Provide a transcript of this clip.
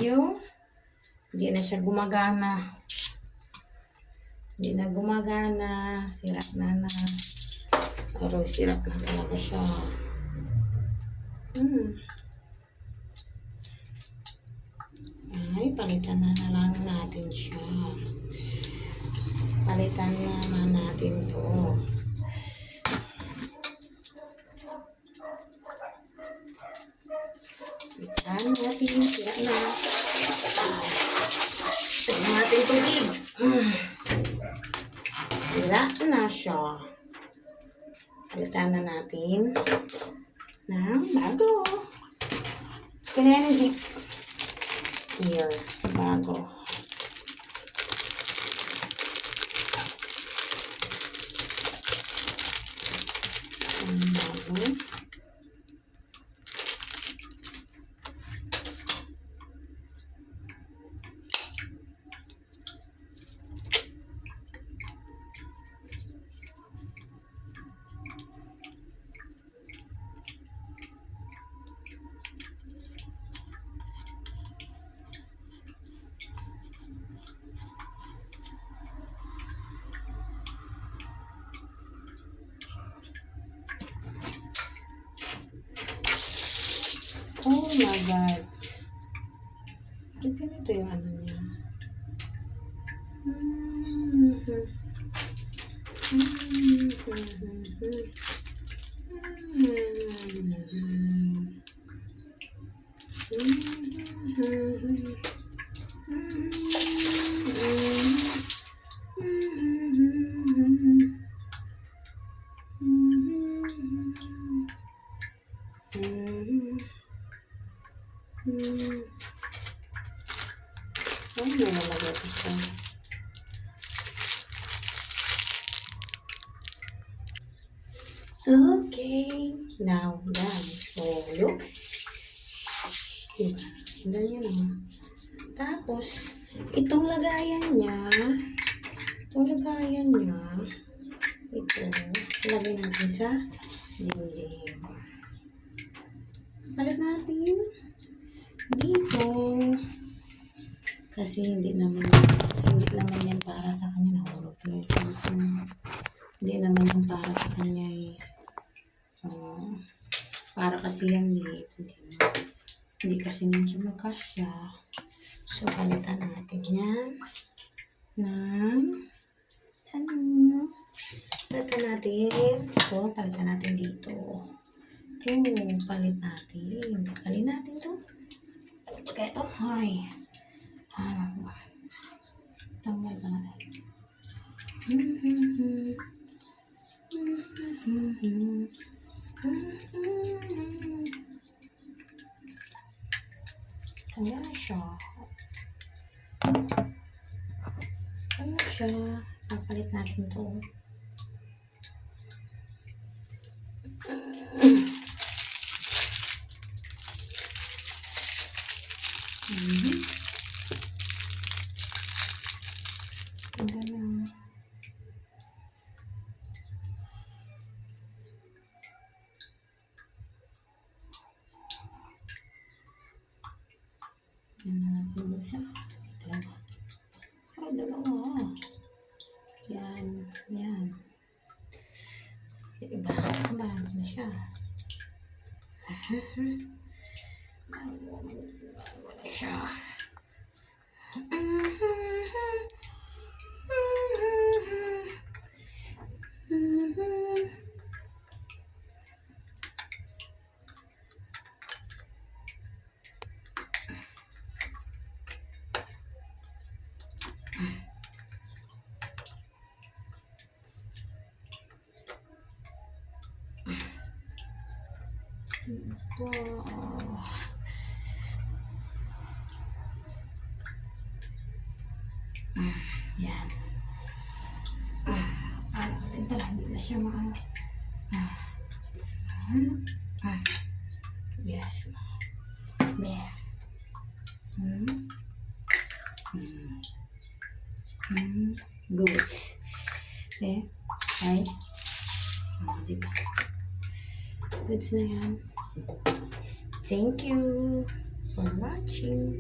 video. Hindi na siya gumagana. Hindi na gumagana. Sira na. Pero sira na talaga siya. Ay, palitan na lang natin siya. Palitan naman natin to. Palitan natin. Sira na. Sira natin tubig. Sira na siya. Palitan na natin ng bago. Kinenzik. Here. Bago. Bago. Oh my God. Ba't ganito yung ano niya? Ay, may nalagay ko siya. Okay. Now, done. So, look. Diba? Ganyan o. Tapos, itong lagayan niya, ito, lagay natin sa dingding. Palit natin dito. Kasi hindi naman yan para sa kanya. Nahulog ko yung cellphone. Hindi naman yan para sa kanya eh. Para kasi yan dito. Hindi kasi yan siya magkasya. So, palitan natin yan ng palitan natin ito. Palitan natin dito. Ito, palit natin. Palit natin ito. Kaya ito, ay. Tanggal ka na. Tanggal na siya. Papalit natin ito. Dalawa. Yan. Diba? Bago na siya. Bago na siya. Wow. Yan. Atin pala, hindi na siya maano. Yes. Best. Good. Okay. Ay. Diba? Goods na yan. Thank you for watching.